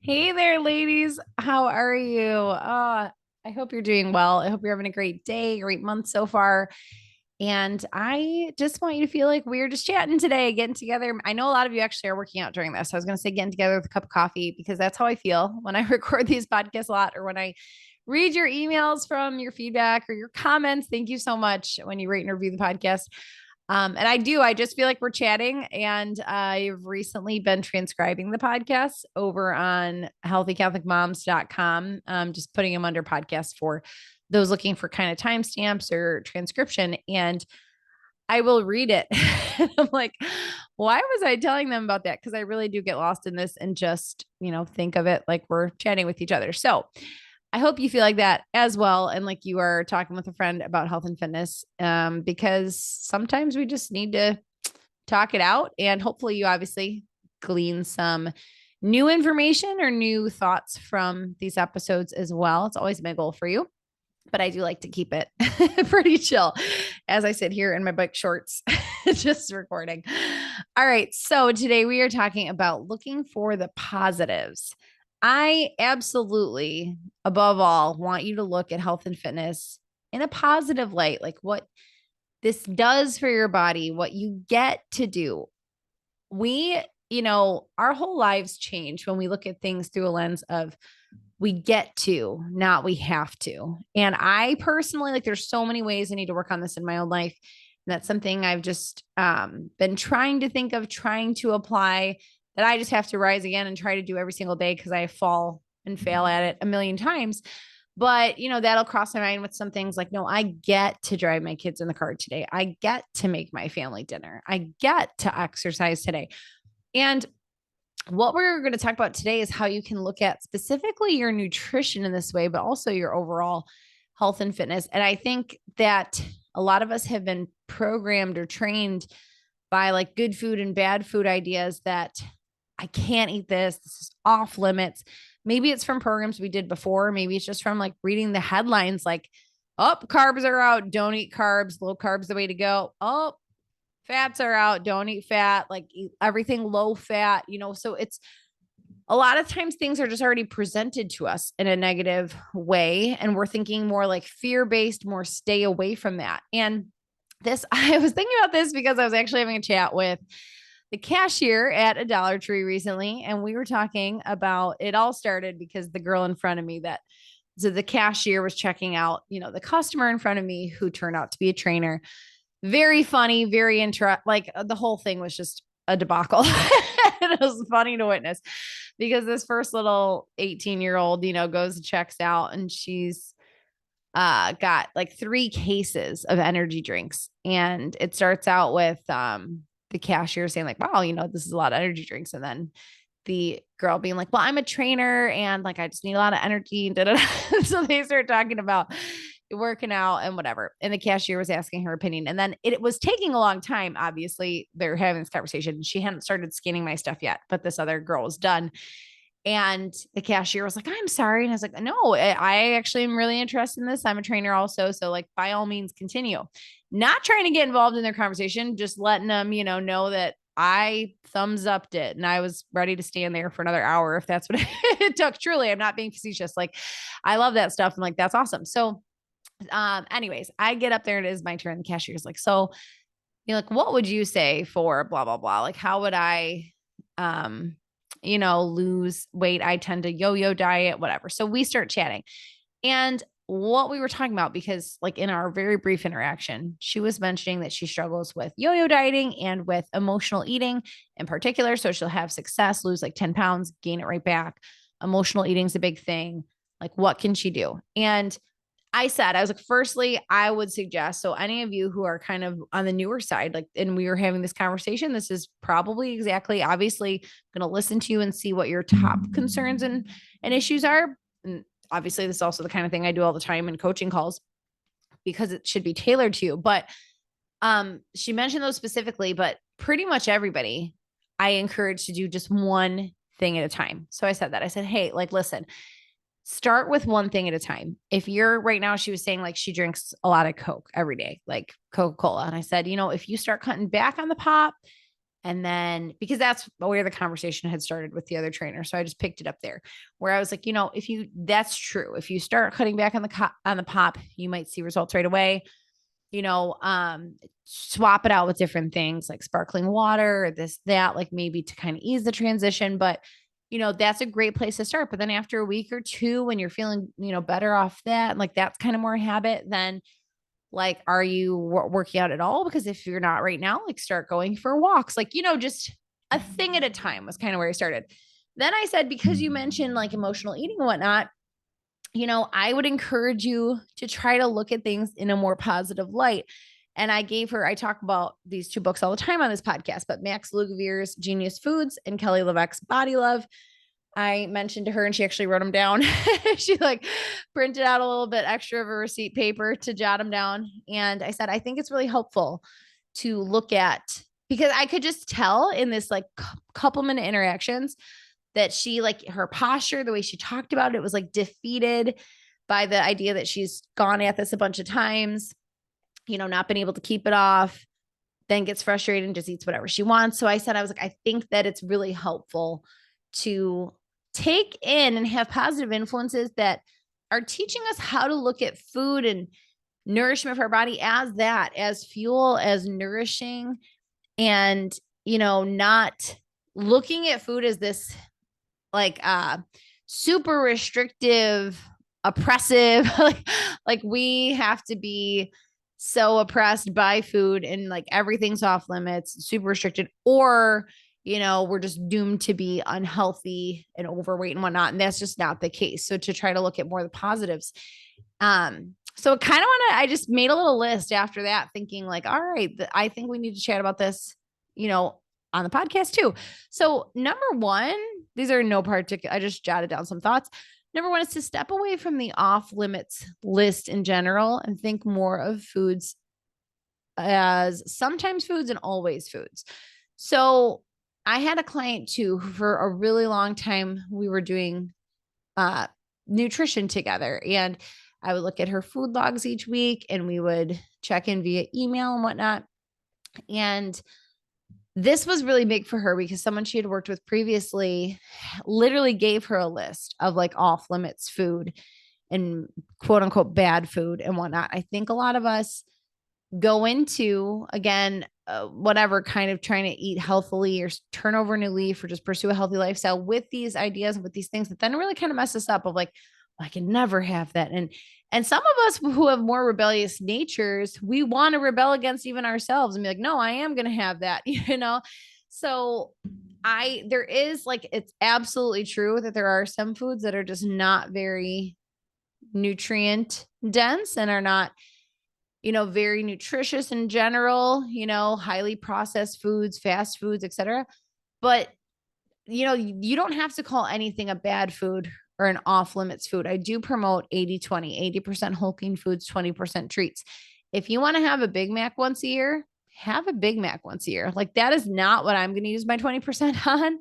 Hey there, ladies. How are you? I hope you're doing well. I hope you're having a great day, great month so far. And I just want you to feel like we're just chatting today, getting together. I know a lot of you actually are working out during this. I was going to say getting together with a cup of coffee because that's how I feel when I record these podcasts a lot or when I read your emails from your feedback or your comments. Thank you so much when you rate and review the podcast. I just feel like we're chatting. And I've recently been transcribing the podcasts over on healthycatholicmoms.com, just putting them under podcasts for those looking for kind of timestamps or transcription. And I will read it. I'm like, why was I telling them about that? Because I really do get lost in this and just, think of it like we're chatting with each other. So I hope you feel like that as well. And like you are talking with a friend about health and fitness, because sometimes we just need to talk it out. And hopefully, you obviously glean some new information or new thoughts from these episodes as well. It's always my goal for you. But I do like to keep it pretty chill as I sit here in my bike shorts, just recording. All right. So today we are talking about looking for the positives. I absolutely, above all, want you to look at health and fitness in a positive light, like what this does for your body, what you get to do. Our whole lives change when we look at things through a lens of we get to, not we have to. And I personally, like, there's so many ways I need to work on this in my own life. And that's something I've just been trying to think of, trying to apply, that I just have to rise again and try to do every single day because I fall and fail at it a million times. But, that'll cross my mind with some things like, no, I get to drive my kids in the car today. I get to make my family dinner. I get to exercise today. And what we're going to talk about today is how you can look at specifically your nutrition in this way, but also your overall health and fitness. And I think that a lot of us have been programmed or trained by like good food and bad food ideas that I can't eat this. This is off limits. Maybe it's from programs we did before. Maybe it's just from like reading the headlines like, oh, carbs are out. Don't eat carbs. Low carbs the way to go. Oh, fats are out. Don't eat fat. Like eat everything low fat, so it's a lot of times things are just already presented to us in a negative way. And we're thinking more like fear based, more stay away from that. And I was thinking about this because I was actually having a chat with the cashier at a Dollar Tree recently. And we were talking about it all started because the girl in front of me so the cashier was checking out, the customer in front of me who turned out to be a trainer. Very funny, very like the whole thing was just a debacle. It was funny to witness because this first little 18-year-old, goes and checks out and she's got like 3 cases of energy drinks. And it starts out with the cashier saying, like, wow, this is a lot of energy drinks. And then the girl being like, well, I'm a trainer and like I just need a lot of energy. So they start talking about working out and whatever. And the cashier was asking her opinion. And then it was taking a long time. Obviously, they're having this conversation. She hadn't started scanning my stuff yet, but this other girl was done. And the cashier was like, I'm sorry. And I was like, no, I actually am really interested in this. I'm a trainer also. So, like, by all means, continue. Not trying to get involved in their conversation, just letting them, know that I thumbs upped it and I was ready to stand there for another hour if that's what it took. Truly, I'm not being facetious. Like, I love that stuff. I'm like, that's awesome. So, anyways, I get up there and it is my turn. The cashier's like, so you're like, what would you say for blah, blah, blah? Like, how would I, lose weight? I tend to yo-yo diet, whatever. So we start chatting. And what we were talking about, because like in our very brief interaction, she was mentioning that she struggles with yo-yo dieting and with emotional eating in particular. So she'll have success, lose like 10 pounds, gain it right back. Emotional eating is a big thing. Like, what can she do? And I was like, firstly, I would suggest, so any of you who are kind of on the newer side, like, and we were having this conversation, this is probably exactly, obviously going to listen to you and see what your top concerns and issues are. And obviously this is also the kind of thing I do all the time in coaching calls because it should be tailored to you. But she mentioned those specifically, but pretty much everybody I encourage to do just one thing at a time. So I said that. I said, hey, like, listen, start with one thing at a time. If you're right now, she was saying like she drinks a lot of Coke every day, like Coca-Cola. And I said, if you start cutting back on the pop, And then, because that's where the conversation had started with the other trainer. So I just picked it up there where I was like, that's true. If you start cutting back on the pop, you might see results right away. Swap it out with different things like sparkling water or this, that, like maybe to kind of ease the transition. But, that's a great place to start. But then after a week or two, when you're feeling, better off that, like that's kind of more habit, then like, are you working out at all? Because if you're not right now, like start going for walks, like, just a thing at a time was kind of where I started. Then I said, because you mentioned like emotional eating and whatnot, I would encourage you to try to look at things in a more positive light. And I talk about these two books all the time on this podcast, but Max Lugavere's Genius Foods and Kelly LeVeque's Body Love. I mentioned to her and she actually wrote them down. She like printed out a little bit extra of a receipt paper to jot them down. And I said, I think it's really helpful to look at, because I could just tell in this like couple minute interactions that she, like her posture, the way she talked about it was like defeated by the idea that she's gone at this a bunch of times, not been able to keep it off, then gets frustrated and just eats whatever she wants. So I said, I was like, I think that it's really helpful to take in and have positive influences that are teaching us how to look at food and nourishment for our body as fuel, as nourishing, and, not looking at food as this like super restrictive, oppressive, like we have to be so oppressed by food and like everything's off limits, super restricted, or we're just doomed to be unhealthy and overweight and whatnot. And that's just not the case. So to try to look at more of the positives. So kind of I just made a little list after that, thinking like, all right, I think we need to chat about this, on the podcast too. So number one, these are no particular, I just jotted down some thoughts. Number one is to step away from the off limits list in general and think more of foods as sometimes foods and always foods. So I had a client too, who for a really long time, we were doing nutrition together, and I would look at her food logs each week and we would check in via email and whatnot. And this was really big for her because someone she had worked with previously literally gave her a list of like off limits food and quote unquote bad food and whatnot. I think a lot of us go into, again, whatever, kind of trying to eat healthily or turn over a new leaf or just pursue a healthy lifestyle with these ideas and with these things that then really kind of mess us up of like, I can never have that. And some of us who have more rebellious natures, we want to rebel against even ourselves and be like, no, I am going to have that, So there is like, it's absolutely true that there are some foods that are just not very nutrient dense and are not, very nutritious in general, highly processed foods, fast foods, etc. But, you don't have to call anything a bad food or an off limits food. I do promote 80-20, 80% whole clean foods, 20% treats. If you want to have a Big Mac once a year, have a Big Mac once a year. Like that is not what I'm going to use my 20% on.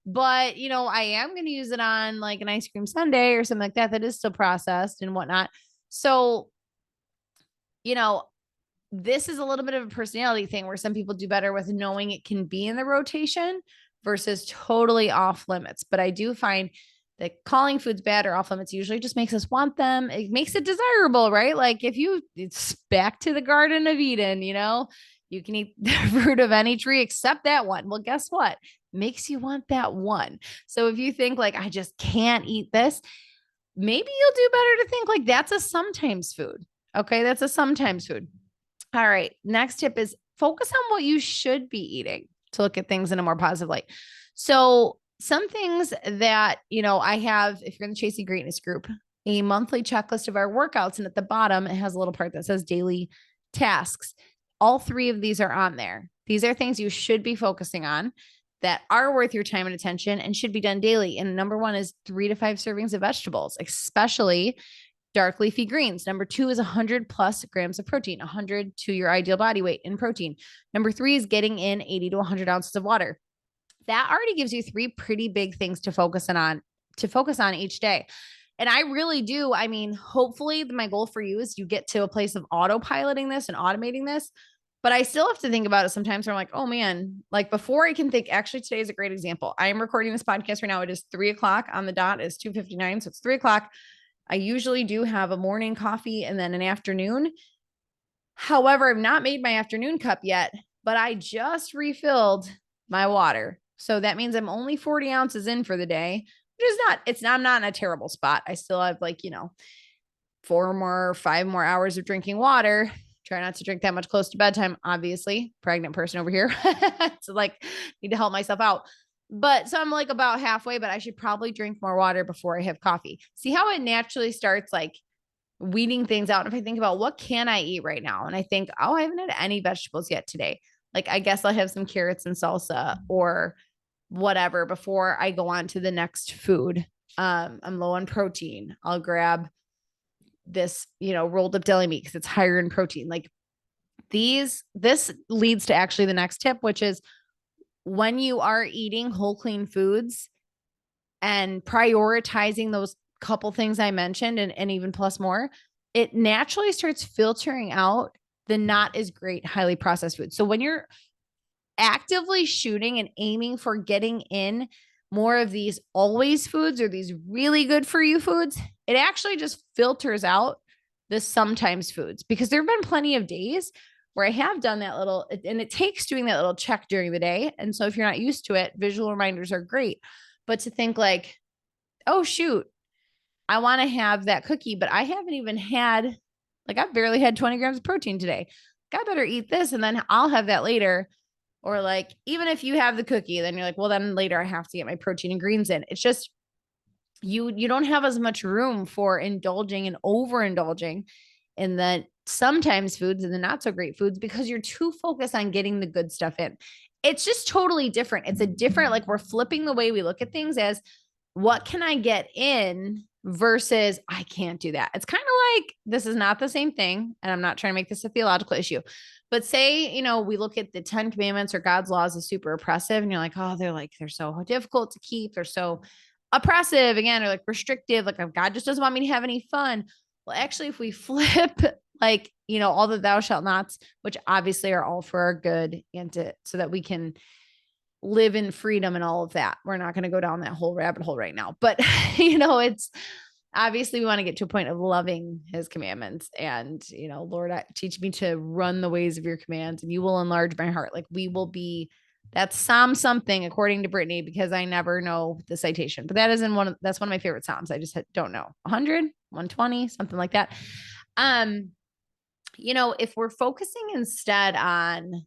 But, I am going to use it on like an ice cream sundae or something like that, that is still processed and whatnot. So, this is a little bit of a personality thing where some people do better with knowing it can be in the rotation versus totally off limits. But I do find that calling foods bad or off limits usually just makes us want them. It makes it desirable, right? Like if it's back to the Garden of Eden, you can eat the fruit of any tree except that one. Well, guess what? Makes you want that one. So if you think like, I just can't eat this, maybe you'll do better to think like that's a sometimes food. Okay. That's a sometimes food. All right. Next tip is focus on what you should be eating to look at things in a more positive light. So some things that, I have, if you're in the Chasing Greatness group, a monthly checklist of our workouts. And at the bottom, it has a little part that says daily tasks. All three of these are on there. These are things you should be focusing on that are worth your time and attention and should be done daily. And number one is 3 to 5 servings of vegetables, especially dark leafy greens. Number 2 is 100 plus grams of protein, 100 to your ideal body weight in protein. Number 3 is getting in 80 to 100 ounces of water. That already gives you 3 pretty big things to focus on each day. And I really do. I mean, hopefully my goal for you is you get to a place of autopiloting this and automating this. But I still have to think about it sometimes where I'm like, oh man, like before I can think, actually today is a great example. I am recording this podcast right now. It is 3:00 on the dot. It's 2:59. So it's 3:00. I usually do have a morning coffee and then an afternoon. However, I've not made my afternoon cup yet, but I just refilled my water. So that means I'm only 40 ounces in for the day, which is I'm not in a terrible spot. I still have like, 5 more hours of drinking water. Try not to drink that much close to bedtime, obviously. Pregnant person over here. So like need to help myself out. But so I'm like about halfway, but I should probably drink more water before I have coffee. See how it naturally starts like weeding things out. If I think about what can I eat right now, and I think, oh, I haven't had any vegetables yet today. Like, I guess I'll have some carrots and salsa or whatever before I go on to the next food. I'm low on protein. I'll grab this, rolled up deli meat because it's higher in protein. Like this leads to actually the next tip, which is when you are eating whole clean foods and prioritizing those couple things I mentioned and even plus more, it naturally starts filtering out the not as great, highly processed foods. So when you're actively shooting and aiming for getting in more of these always foods or these really good for you foods, it actually just filters out the sometimes foods, because there have been plenty of days where I have done that little, and it takes doing that little check during the day. And so if you're not used to it, visual reminders are great. But to think like, oh, shoot, I want to have that cookie, but I haven't even had, like, I've barely had 20 grams of protein today. I better eat this and then I'll have that later. Or like, even if you have the cookie, then you're like, well, then later I have to get my protein and greens in. It's just, you don't have as much room for indulging and overindulging in the sometimes foods and the not so great foods because you're too focused on getting the good stuff in. It's just totally different. It's a different, like, we're flipping the way we look at things as what can I get in versus I can't do that. It's kind of like, this is not the same thing. And I'm not trying to make this a theological issue, but say, we look at the 10 commandments or God's laws as super oppressive and you're like, oh, they're so difficult to keep. They're so oppressive again, or like restrictive. Like, God just doesn't want me to have any fun. Well, actually, if we flip like, all the thou shalt nots, which obviously are all for our good and so that we can live in freedom and all of that. We're not going to go down that whole rabbit hole right now, but it's obviously we want to get to a point of loving his commandments and, Lord, teach me to run the ways of your commands and you will enlarge my heart. Like we will be, that's Psalm something according to Brittany, because I never know the citation, but that's one of my favorite Psalms. I just don't know 100, 120, something like that. If we're focusing instead on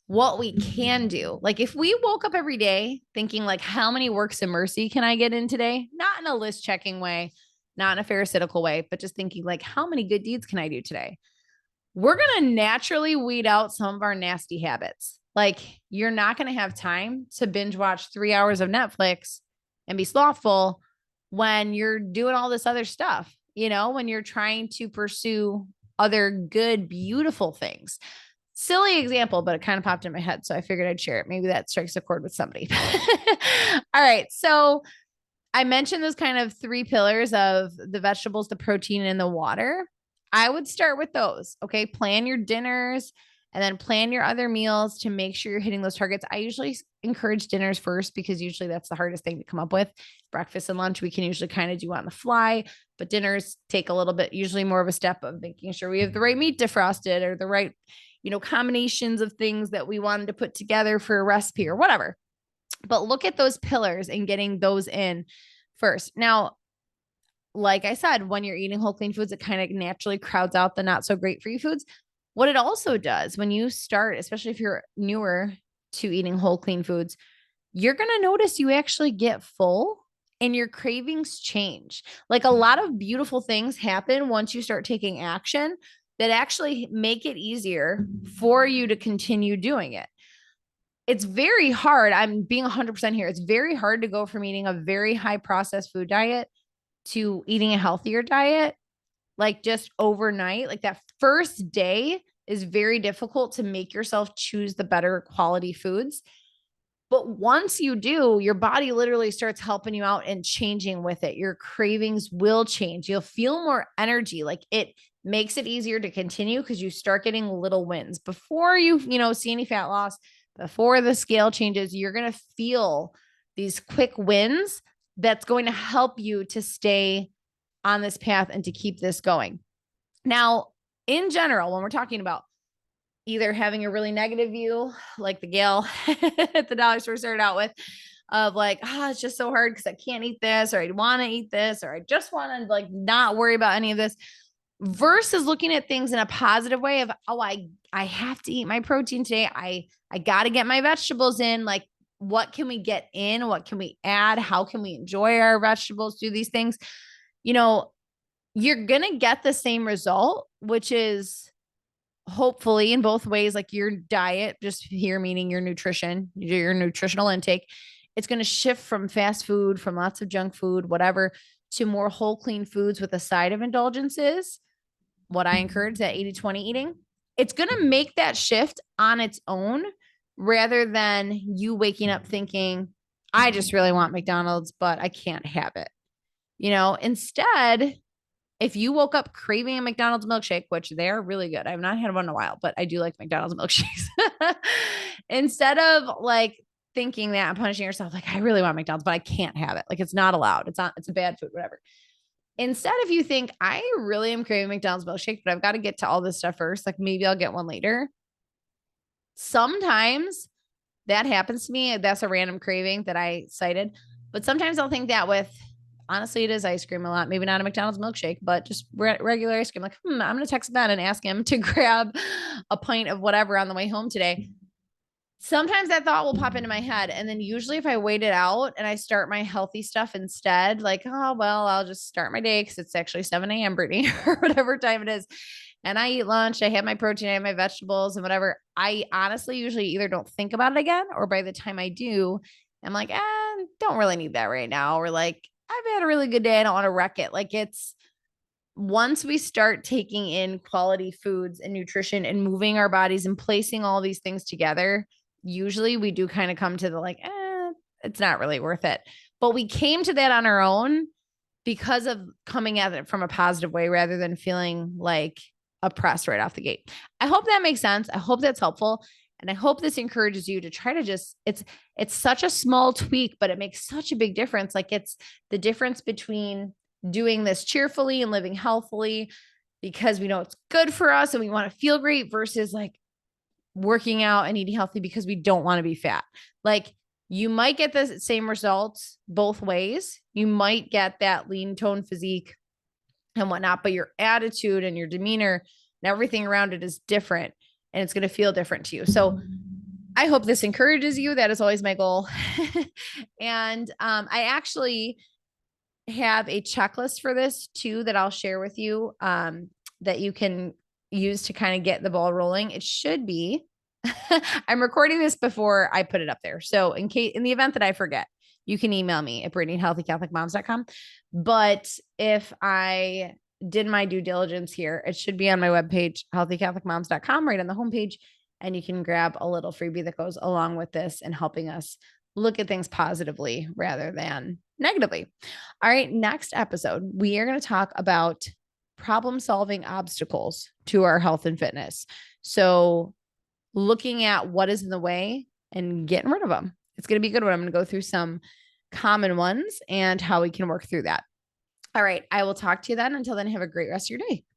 what we can do. Like if we woke up every day thinking like, how many works of mercy can I get in today? Not in a list checking way, not in a pharisaical way, but just thinking like, how many good deeds can I do today? We're going to naturally weed out some of our nasty habits. Like you're not going to have time to binge watch 3 hours of Netflix and be slothful when you're doing all this other stuff, when you're trying to pursue other good, beautiful things. Silly example, but it kind of popped in my head. So I figured I'd share it. Maybe that strikes a chord with somebody. All right. So I mentioned those kind of 3 pillars of the vegetables, the protein, and the water. I would start with those. Okay. Plan your dinners and then plan your other meals to make sure you're hitting those targets. I usually encourage dinners first because usually that's the hardest thing to come up with. Breakfast and lunch, we can usually kind of do on the fly, but dinners take a little bit, usually more of a step of making sure we have the right meat defrosted or the right combinations of things that we wanted to put together for a recipe or whatever. But look at those pillars and getting those in first. Now, like I said, when you're eating whole clean foods, it kind of naturally crowds out the not so great for you foods. What it also does when you start, especially if you're newer to eating whole clean foods, you're going to notice you actually get full and your cravings change. Like a lot of beautiful things happen once you start taking action that actually make it easier for you to continue doing it. It's very hard. I'm being 100% here. It's very hard to go from eating a very high processed food diet to eating a healthier diet, like just overnight. Like that first day is very difficult to make yourself choose the better quality foods. But once you do, your body literally starts helping you out and changing with it. Your cravings will change. You'll feel more energy. Like makes it easier to continue because you start getting little wins before you see any fat loss, before the scale changes. You're going to feel these quick wins that's going to help you to stay on this path and to keep this going. Now, in general, when we're talking about either having a really negative view, like the gal at the dollar store started out with, of like, it's just so hard because I can't eat this, or I want to eat this, or I just want to like not worry about any of this, versus looking at things in a positive way of, I have to eat my protein today. I got to get my vegetables in. Like, what can we get in? What can we add? How can we enjoy our vegetables? Do these things, you're going to get the same result, which is hopefully in both ways, like your diet, just here, meaning your nutrition, your nutritional intake, it's going to shift from fast food, from lots of junk food, whatever, to more whole, clean foods with a side of indulgences. What I encourage, that 80-20 eating, it's going to make that shift on its own rather than you waking up thinking, I just really want McDonald's, but I can't have it. Instead, if you woke up craving a McDonald's milkshake, which they're really good, I've not had one in a while, but I do like McDonald's milkshakes. Instead of like thinking that and punishing yourself, like, I really want McDonald's, but I can't have it. Like, it's not allowed. It's a bad food, whatever. Instead, if you think, I really am craving McDonald's milkshake, but I've got to get to all this stuff first, like maybe I'll get one later. Sometimes that happens to me. That's a random craving that I cited. But sometimes I'll think that with, honestly, it is ice cream a lot. Maybe not a McDonald's milkshake, but just regular ice cream. Like, I'm going to text Ben and ask him to grab a pint of whatever on the way home today. Sometimes that thought will pop into my head. And then usually if I wait it out and I start my healthy stuff instead, like, oh, well, I'll just start my day because it's actually 7 a.m., Brittany, or whatever time it is. And I eat lunch, I have my protein, I have my vegetables and whatever. I honestly usually either don't think about it again, or by the time I do, I'm like, don't really need that right now. Or like, I've had a really good day. I don't want to wreck it. Like, it's once we start taking in quality foods and nutrition and moving our bodies and placing all these things together, usually we do kind of come to the like, it's not really worth it. But we came to that on our own because of coming at it from a positive way rather than feeling like oppressed right off the gate. I hope that makes sense. I hope that's helpful. And I hope this encourages you to try to just, it's such a small tweak, but it makes such a big difference. Like, it's the difference between doing this cheerfully and living healthily because we know it's good for us and we want to feel great, versus like working out and eating healthy because we don't want to be fat. Like, you might get the same results both ways. You might get that lean tone physique and whatnot, but your attitude and your demeanor and everything around it is different, and it's going to feel different to you. So I hope this encourages you. That is always my goal. And I actually have a checklist for this too that I'll share with you that you can use to kind of get the ball rolling. It should be, I'm recording this before I put it up there. So in the event that I forget, you can email me at brittany@healthycatholicmoms.com. But if I did my due diligence here, it should be on my webpage, healthycatholicmoms.com, right on the homepage. And you can grab a little freebie that goes along with this and helping us look at things positively rather than negatively. All right. Next episode, we are going to talk about problem-solving obstacles to our health and fitness. So looking at what is in the way and getting rid of them. It's going to be a good one. I'm going to go through some common ones and how we can work through that. All right. I will talk to you then. Until then, have a great rest of your day.